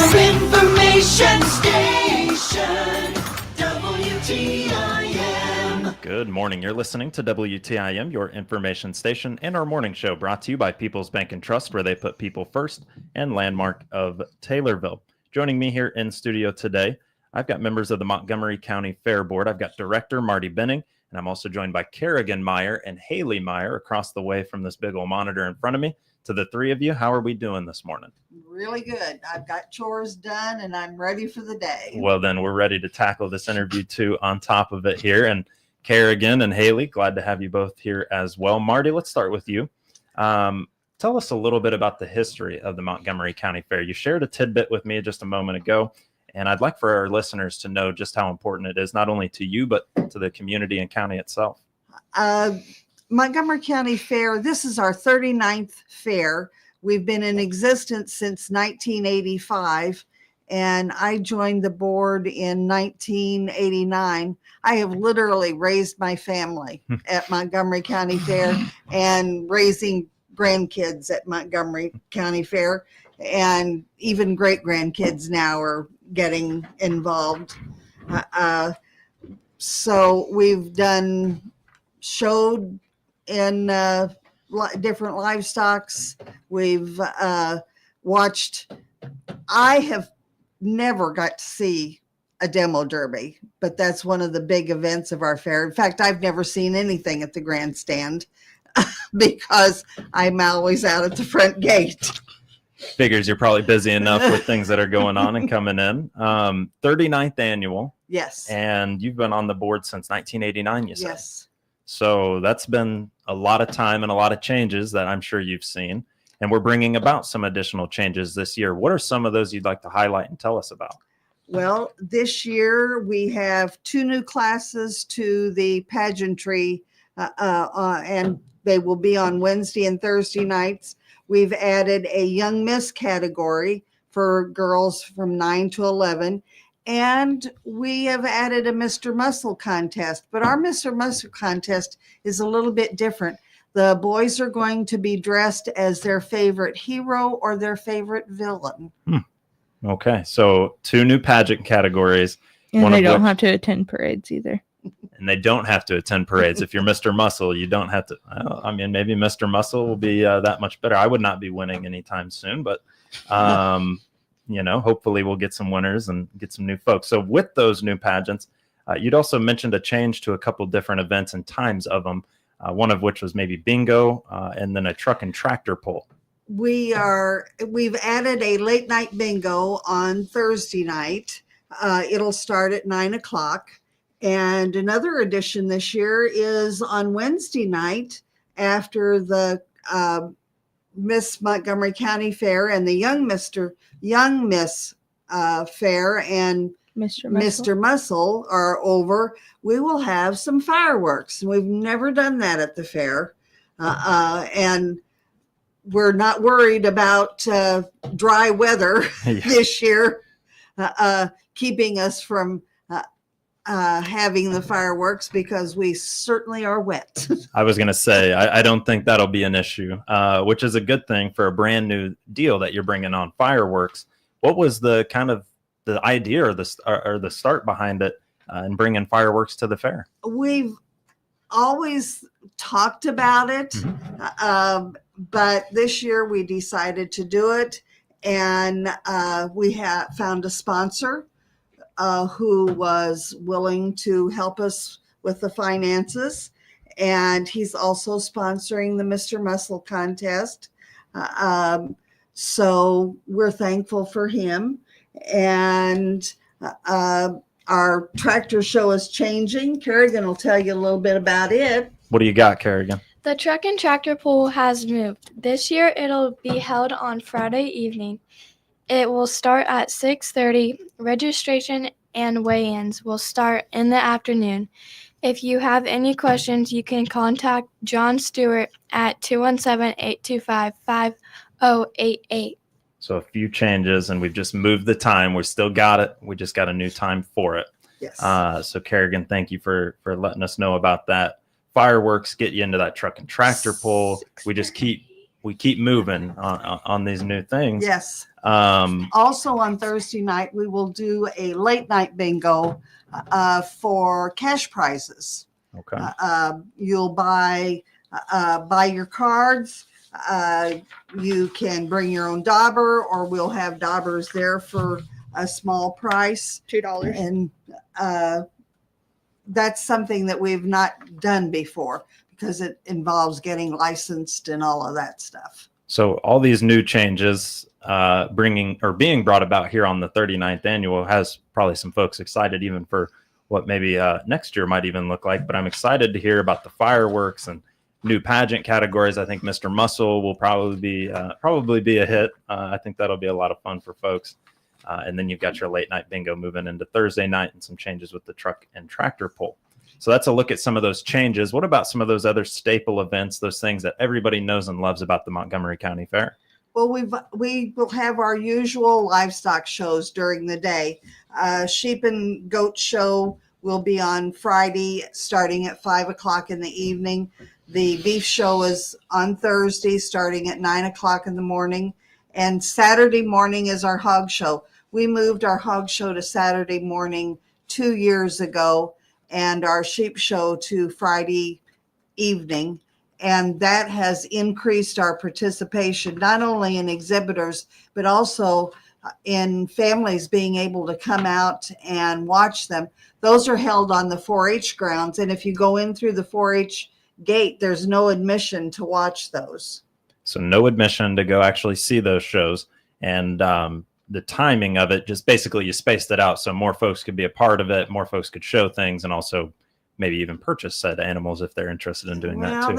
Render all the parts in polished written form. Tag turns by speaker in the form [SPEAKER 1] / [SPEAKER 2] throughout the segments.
[SPEAKER 1] Your information station, WTIM.
[SPEAKER 2] Good morning. You're listening to WTIM, your information station, and our morning show brought to you by People's Bank and Trust, where they put people first, and Landmark of Taylorville. Joining me here in studio today, I've got members of the Montgomery County Fair Board. I've got Director Marty Benning, and I'm also joined by Kerrigan Meyer and Haley Meyer across the way from this big old monitor in front of me. To the three of you, how are we doing this morning?
[SPEAKER 3] Really good. I've got chores done and I'm ready for the day.
[SPEAKER 2] Well, then we're ready to tackle this interview too on top of it here. And Kerrigan and Haley, glad to have you both here as well. Marty, let's start with you. Tell us a little bit about the history of the Montgomery County Fair. You shared a tidbit with me just a moment ago, and I'd like for our listeners to know just how important it is, not only to you, but to the community and county itself.
[SPEAKER 3] Montgomery County Fair, this is our 39th fair. We've been in existence since 1985, and I joined the board in 1989. I have literally raised my family at Montgomery County Fair and raising grandkids at Montgomery County Fair, and even great-grandkids now are getting involved. So we've showed in different livestocks. We've watched. I have never got to see a demo derby, but that's one of the big events of our fair. In fact, I've never seen anything at the grandstand because I'm always out at the front gate.
[SPEAKER 2] Figures you're probably busy enough with things that are going on and coming in. 39th annual.
[SPEAKER 3] Yes.
[SPEAKER 2] And you've been on the board since 1989, you said.
[SPEAKER 3] Yes.
[SPEAKER 2] So that's been a lot of time and a lot of changes that I'm sure you've seen. And we're bringing about some additional changes this year. What are some of those you'd like to highlight and tell us about?
[SPEAKER 3] Well, this year we have 2 new classes to the pageantry, and they will be on Wednesday and Thursday nights. We've added a Young Miss category for girls from 9 to 11. And we have added a Mr. Muscle contest, but our Mr. Muscle contest is a little bit different. The boys are going to be dressed as their favorite hero or their favorite villain.
[SPEAKER 2] Okay, so 2 new pageant categories.
[SPEAKER 4] And they don't have to attend parades either.
[SPEAKER 2] And they don't have to attend parades. If you're Mr. Muscle, you don't have to. I mean, maybe Mr. Muscle will be that much better. I would not be winning anytime soon, but hopefully we'll get some winners and get some new folks. So with those new pageants, you'd also mentioned a change to a couple different events and times of them, one of which was maybe bingo and then a truck and tractor pull.
[SPEAKER 3] We've added a late night bingo on Thursday night. It'll start at 9:00. And another addition this year is on Wednesday night after the Miss Montgomery County Fair and the Young Miss Fair and Mr. Muscle are over. We will have some fireworks. We've never done that at the fair. And we're not worried about dry weather this year, keeping us from having the fireworks, because we certainly are wet.
[SPEAKER 2] I was going to say, I don't think that'll be an issue, which is a good thing for a brand new deal that you're bringing on, fireworks. What was the kind of the idea or the start behind it and bringing fireworks to the fair?
[SPEAKER 3] We've always talked about it, but this year we decided to do it, and we found a sponsor who was willing to help us with the finances. And he's also sponsoring the Mr. Muscle contest. So we're thankful for him. And our tractor show is changing. Kerrigan will tell you a little bit about it.
[SPEAKER 2] What do you got, Kerrigan?
[SPEAKER 5] The truck and tractor pull has moved. This year it'll be held on Friday evening. It will start at 6:30. Registration and weigh-ins will start in the afternoon. If you have any questions, you can contact John Stewart at 217-825-5088.
[SPEAKER 2] So a few changes, and we've just moved the time. We still got it. We just got a new time for it.
[SPEAKER 3] Yes.
[SPEAKER 2] So Kerrigan, thank you for letting us know about that. Fireworks get you into that truck and tractor pull. We just keep we keep moving on these new things.
[SPEAKER 3] Yes.
[SPEAKER 2] Um,
[SPEAKER 3] Also on Thursday night, we will do a late night bingo for cash prizes.
[SPEAKER 2] okay.
[SPEAKER 3] You'll buy your cards. You can bring your own dauber, or we'll have daubers there for a small price.
[SPEAKER 4] $2.
[SPEAKER 3] And that's something that we've not done before because it involves getting licensed and all of that stuff.
[SPEAKER 2] So all these new changes being brought about here on the 39th annual has probably some folks excited even for what maybe next year might even look like. But I'm excited to hear about the fireworks and new pageant categories. I think Mr. Muscle will probably be a hit. I think that'll be a lot of fun for folks. And then you've got your late night bingo moving into Thursday night and some changes with the truck and tractor pull. So that's a look at some of those changes. What about some of those other staple events, those things that everybody knows and loves about the Montgomery County Fair?
[SPEAKER 3] Well, we will have our usual livestock shows during the day. Sheep and goat show will be on Friday, starting at 5:00 in the evening. The beef show is on Thursday, starting at 9:00 in the morning. And Saturday morning is our hog show. We moved our hog show to Saturday morning 2 years ago, and our sheep show to Friday evening. And that has increased our participation, not only in exhibitors, but also in families being able to come out and watch them. Those are held on the 4-H grounds. And if you go in through the 4-H gate, there's no admission to watch those.
[SPEAKER 2] So no admission to go actually see those shows. And the timing of it, just basically you spaced it out so more folks could be a part of it, more folks could show things, and also maybe even purchase said animals if they're interested in doing that too.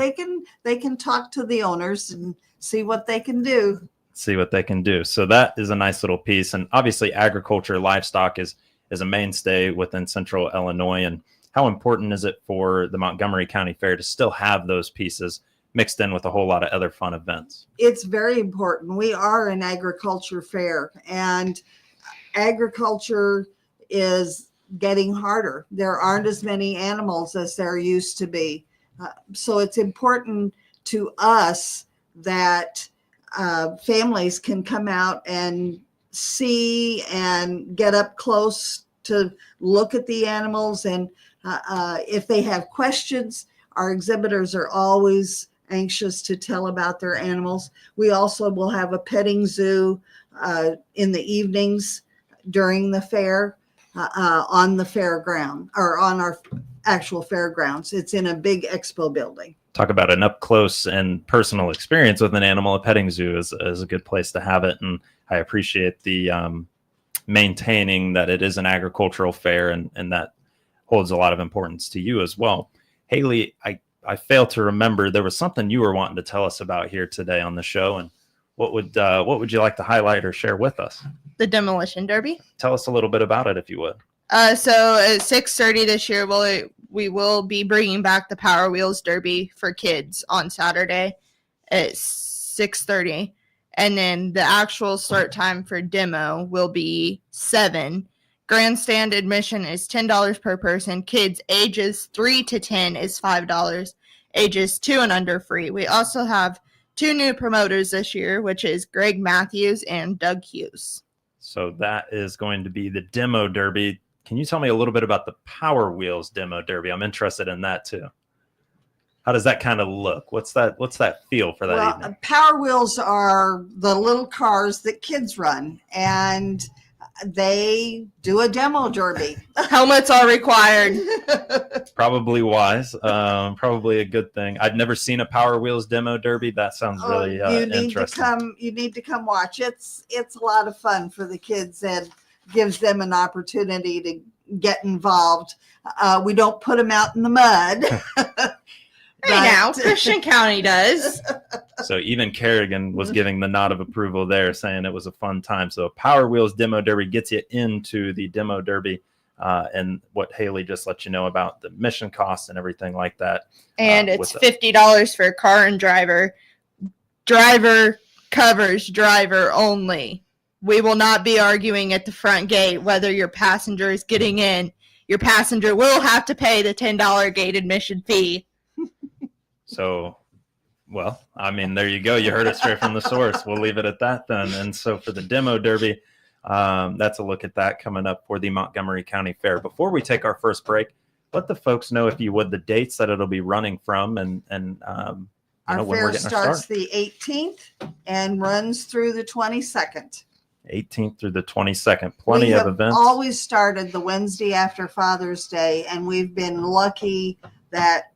[SPEAKER 3] They can talk to the owners and see what they can do.
[SPEAKER 2] So that is a nice little piece. And obviously agriculture, livestock is a mainstay within central Illinois. And how important is it for the Montgomery County Fair to still have those pieces mixed in with a whole lot of other fun events?
[SPEAKER 3] It's very important. We are an agriculture fair, and agriculture is getting harder. There aren't as many animals as there used to be. So it's important to us that families can come out and see and get up close to look at the animals. And if they have questions, our exhibitors are always anxious to tell about their animals. We also will have a petting zoo in the evenings during the fair on the fairground, or on our actual fairgrounds. It's in a big expo building.
[SPEAKER 2] Talk about an up close and personal experience with an animal. A petting zoo is a good place to have it. And I appreciate the maintaining that it is an agricultural fair, and that holds a lot of importance to you as well. Haley, I failed to remember, there was something you were wanting to tell us about here today on the show. And what would you like to highlight or share with us?
[SPEAKER 4] The demolition derby.
[SPEAKER 2] Tell us a little bit about it, if you would.
[SPEAKER 4] So at 6:30 this year, we will be bringing back the Power Wheels Derby for kids on Saturday at 6:30, and then the actual start time for demo will be 7. Grandstand admission is $10 per person. Kids ages 3 to 10 is $5. Ages 2 and under free. We also have 2 new promoters this year, which is Greg Matthews and Doug Hughes.
[SPEAKER 2] So that is going to be the demo derby. Can you tell me a little bit about the Power Wheels demo derby? I'm interested in that too. How does that kind of look? What's that feel for that evening?
[SPEAKER 3] Power Wheels are the little cars that kids run, and they do a demo derby.
[SPEAKER 4] Helmets are required.
[SPEAKER 2] Probably wise. Probably a good thing. I've never seen a Power Wheels demo derby. That sounds really interesting.
[SPEAKER 3] You need to come watch. It's a lot of fun for the kids and gives them an opportunity to get involved. We don't put them out in the mud.
[SPEAKER 4] Hey, now Christian County does.
[SPEAKER 2] So even Kerrigan was giving the nod of approval there, saying it was a fun time. So Power Wheels Demo Derby gets you into the Demo Derby, and what Haley just let you know about the mission costs and everything like that.
[SPEAKER 4] And it's $50 for car and driver. Driver covers driver only. We will not be arguing at the front gate whether your passenger is getting in. Your passenger will have to pay the $10 gate admission fee.
[SPEAKER 2] So Well, I mean, there you go. You heard it straight from the source. We'll leave it at that then. And so for the demo derby, that's a look at that coming up for the Montgomery County Fair. Before we take our first break, let the folks know, if you would, the dates that it'll be running from and
[SPEAKER 3] Our
[SPEAKER 2] when we're
[SPEAKER 3] fair
[SPEAKER 2] getting
[SPEAKER 3] starts
[SPEAKER 2] started.
[SPEAKER 3] the 18th and runs through the 22nd.
[SPEAKER 2] 18th through the 22nd. Plenty
[SPEAKER 3] we
[SPEAKER 2] of
[SPEAKER 3] have
[SPEAKER 2] events.
[SPEAKER 3] Always started the Wednesday after Father's Day, and we've been lucky that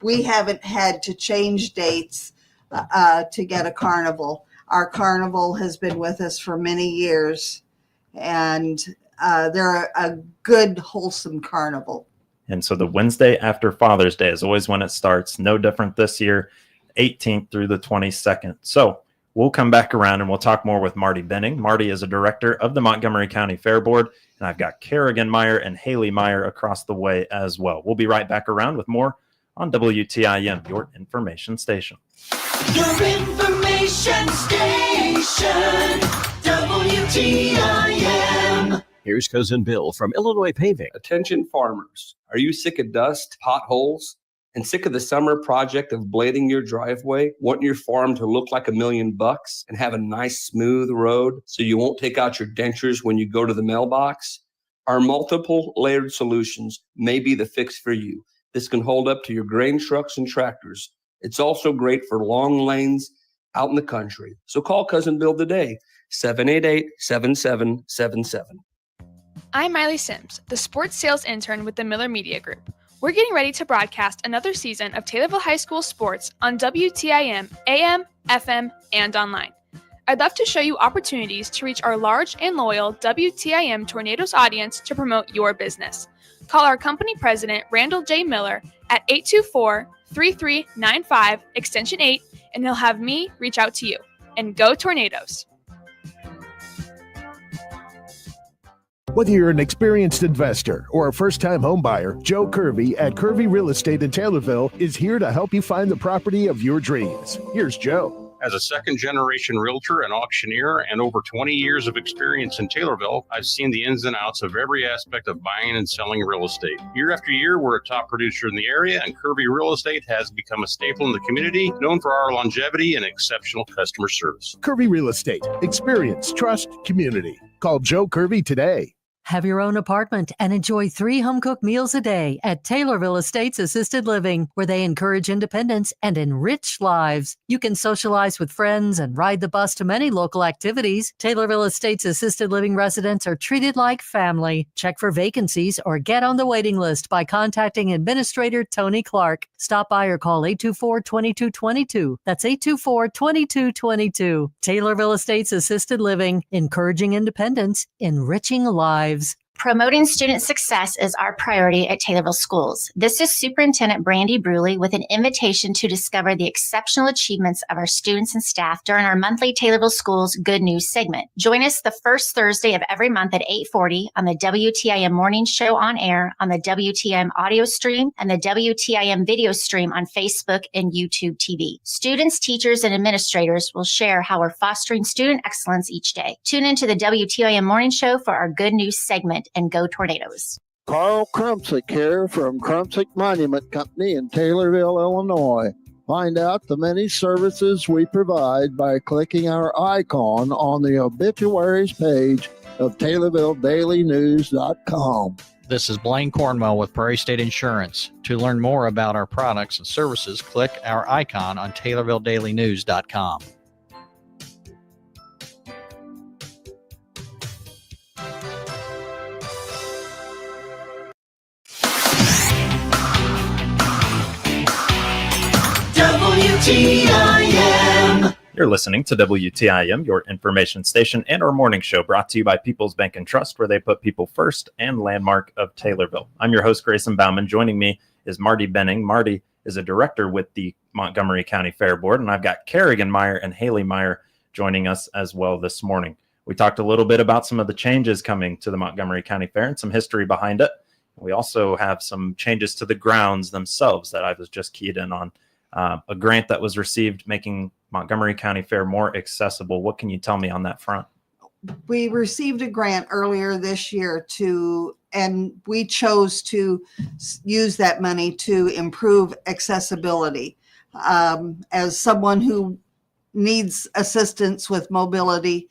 [SPEAKER 3] we haven't had to change dates to get a carnival. Our carnival has been with us for many years, and they're a good, wholesome carnival.
[SPEAKER 2] And so the Wednesday after Father's Day is always when it starts. No different this year, 18th through the 22nd. So we'll come back around and we'll talk more with Marty Benning. Marty is a director of the Montgomery County Fair Board, and I've got Kerrigan Meyer and Haley Meyer across the way as well. We'll be right back around with more on WTIM, your information station.
[SPEAKER 1] Your information station, WTIM.
[SPEAKER 6] Here's Cousin Bill from Illinois Paving.
[SPEAKER 7] Attention farmers. Are you sick of dust, potholes, and sick of the summer project of blading your driveway? Want your farm to look like $1 million and have a nice smooth road so you won't take out your dentures when you go to the mailbox? Our multiple layered solutions may be the fix for you. This can hold up to your grain trucks and tractors. It's also great for long lanes out in the country. So call Cousin Bill today, 788-7777.
[SPEAKER 8] I'm Miley Sims, the sports sales intern with the Miller Media Group. We're getting ready to broadcast another season of Taylorville High School sports on WTIM, AM, FM, and online. I'd love to show you opportunities to reach our large and loyal WTIM Tornadoes audience to promote your business. Call our company president, Randall J. Miller, at 824-3395, extension 8, and he'll have me reach out to you. And go Tornadoes!
[SPEAKER 9] Whether you're an experienced investor or a first-time homebuyer, Joe Curvey at Curvey Real Estate in Taylorville is here to help you find the property of your dreams. Here's Joe.
[SPEAKER 10] As a second-generation realtor and auctioneer and over 20 years of experience in Taylorville, I've seen the ins and outs of every aspect of buying and selling real estate. Year after year, we're a top producer in the area, and Kirby Real Estate has become a staple in the community, known for our longevity and exceptional customer service.
[SPEAKER 9] Curvey Real Estate. Experience, trust, community. Call Joe Curvey today.
[SPEAKER 11] Have your own apartment and enjoy 3 home-cooked meals a day at Taylorville Estates Assisted Living, where they encourage independence and enrich lives. You can socialize with friends and ride the bus to many local activities. Taylorville Estates Assisted Living residents are treated like family. Check for vacancies or get on the waiting list by contacting Administrator Tony Clark. Stop by or call 824-2222. That's 824-2222. Taylorville Estates Assisted Living, encouraging independence, enriching lives.
[SPEAKER 12] Promoting student success is our priority at Taylorville Schools. This is Superintendent Brandy Bruley with an invitation to discover the exceptional achievements of our students and staff during our monthly Taylorville Schools Good News segment. Join us the first Thursday of every month at 8:40 on the WTIM Morning Show on air, on the WTIM audio stream, and the WTIM video stream on Facebook and YouTube TV. Students, teachers, and administrators will share how we're fostering student excellence each day. Tune into the WTIM Morning Show for our Good News segment, and go Tornadoes.
[SPEAKER 13] Carl Krumsick here from Krumsick Monument Company in Taylorville, Illinois. Find out the many services we provide by clicking our icon on the obituaries page of TaylorvilleDailyNews.com.
[SPEAKER 14] This is Blaine Cornwell with Prairie State Insurance. To learn more about our products and services, click our icon on TaylorvilleDailyNews.com.
[SPEAKER 1] WTIM.
[SPEAKER 2] You're listening to WTIM, your information station, and our morning show brought to you by People's Bank and Trust, where they put people first, and Landmark of Taylorville. I'm your host, Grayson Bauman. Joining me is Marty Benning. Marty is a director with the Montgomery County Fair Board, and I've got Kerrigan Meyer and Haley Meyer joining us as well this morning. We talked a little bit about some of the changes coming to the Montgomery County Fair and some history behind it. We also have some changes to the grounds themselves that I was just keyed in on. A grant that was received making Montgomery County Fair more accessible. What can you tell me on that front?
[SPEAKER 3] We received a grant earlier this year and we chose to use that money to improve accessibility. as someone who needs assistance with mobility,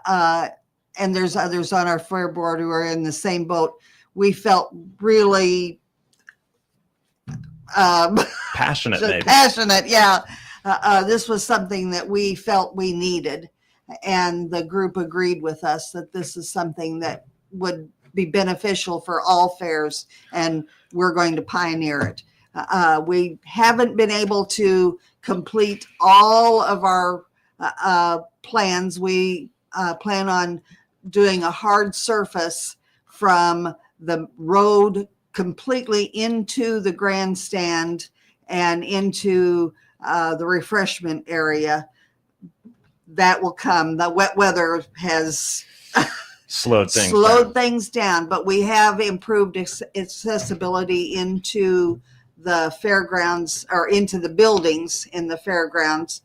[SPEAKER 3] and there's others on our fair board who are in the same boat, we felt really
[SPEAKER 2] Passionate, maybe.
[SPEAKER 3] passionate. Yeah. This was something that we felt we needed. And the group agreed with us that this is something that would be beneficial for all fairs, and we're going to pioneer it. We haven't been able to complete all of our plans. We plan on doing a hard surface from the road completely into the grandstand and into the refreshment area. That will come. The wet weather has
[SPEAKER 2] slowed things
[SPEAKER 3] down, but we have improved accessibility into the fairgrounds, or into the buildings in the fairgrounds.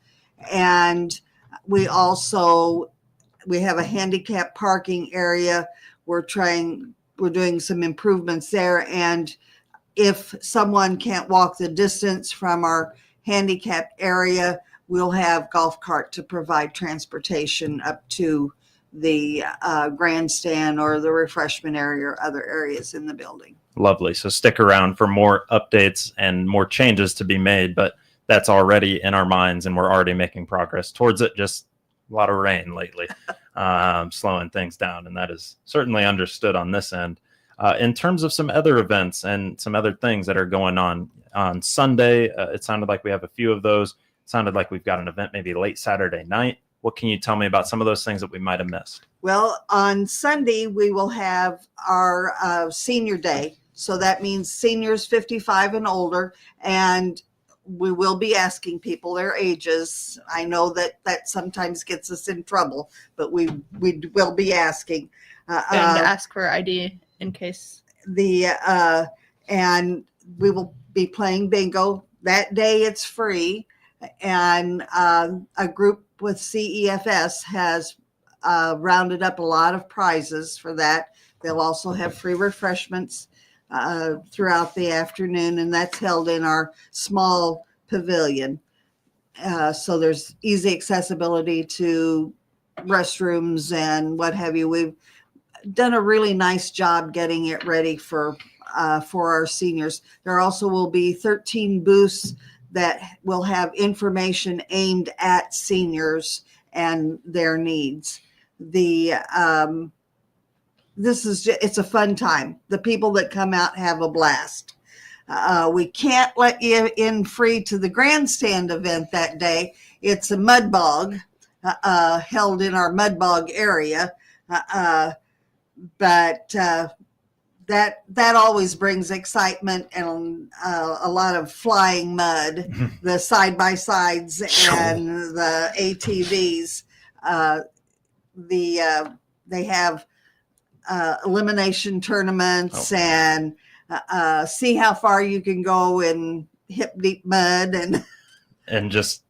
[SPEAKER 3] And we have a handicap parking area. We're doing some improvements there. And if someone can't walk the distance from our handicapped area, we'll have golf cart to provide transportation up to the grandstand or the refreshment area or other areas in the building.
[SPEAKER 2] Lovely. So stick around for more updates and more changes to be made, but that's already in our minds and we're already making progress towards it. Just a lot of rain lately, slowing things down, and that is certainly understood on this end. In terms of some other events and some other things that are going on Sunday, it sounded like we have a few of those. It sounded like we've got an event maybe late Saturday night. What can you tell me about some of those things that we might have missed?
[SPEAKER 3] Well, on Sunday, we will have our senior day. So that means seniors 55 and older, and we will be asking people their ages. I know that sometimes gets us in trouble, but we will be asking.
[SPEAKER 4] And ask for ID in case.
[SPEAKER 3] And we will be playing bingo. That day it's free. And a group with CEFS has rounded up a lot of prizes for that. They'll also have free refreshments throughout the afternoon, and that's held in our small pavilion. So there's easy accessibility to restrooms and what have you. We've done a really nice job getting it ready for our seniors. There also will be 13 booths that will have information aimed at seniors and their needs. It's a fun time. The people that come out have a blast. We can't let you in free to the grandstand event that day. It's a mud bog held in our mud bog area. But that always brings excitement and a lot of flying mud, the side-by-sides and the ATVs. They have elimination tournaments and see how far you can go in hip-deep mud
[SPEAKER 2] and just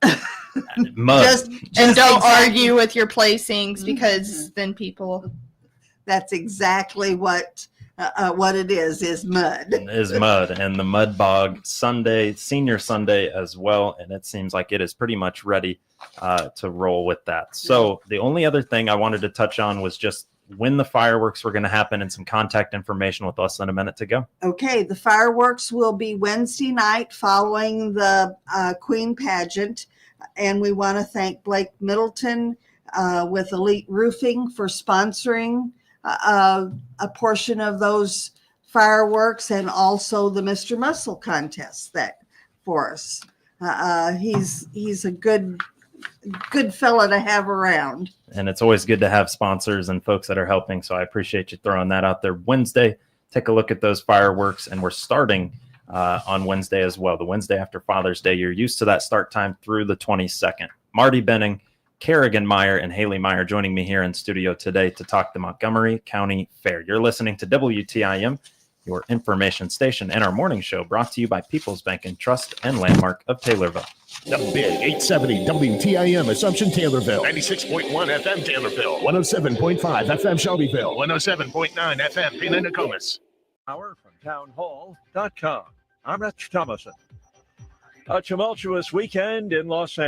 [SPEAKER 2] mud.
[SPEAKER 4] And don't argue with your placings, because then people...
[SPEAKER 3] That's exactly what it is mud.
[SPEAKER 2] Is mud, and the mud bog Sunday, senior Sunday as well, and it seems like it is pretty much ready to roll with that. So the only other thing I wanted to touch on was just when the fireworks were going to happen and some contact information with less than a minute to go.
[SPEAKER 3] Okay, the fireworks will be Wednesday night following the Queen pageant, and we want to thank Blake Middleton with Elite Roofing for sponsoring a portion of those fireworks, and also the Mr. Muscle contest that for us. He's a good fella to have around.
[SPEAKER 2] And it's always good to have sponsors and folks that are helping. So I appreciate you throwing that out there. Wednesday, take a look at those fireworks, and we're starting on Wednesday as well. The Wednesday after Father's Day. You're used to that start time through the 22nd. Marty Benning, Kerrigan Meyer, and Haley Meyer joining me here in studio today to talk the Montgomery County Fair. You're listening to WTIM, your information station, and our morning show brought to you by People's Bank and Trust and Landmark of Taylorville.
[SPEAKER 9] The Big 870 WTIM Assumption Taylorville.
[SPEAKER 15] 96.1 FM Taylorville.
[SPEAKER 9] 107.5 FM Shelbyville.
[SPEAKER 15] 107.9 FM Pena Nokomis.
[SPEAKER 6] Hour from townhall.com. I'm Rich Thomason.
[SPEAKER 15] A tumultuous weekend in Los Angeles.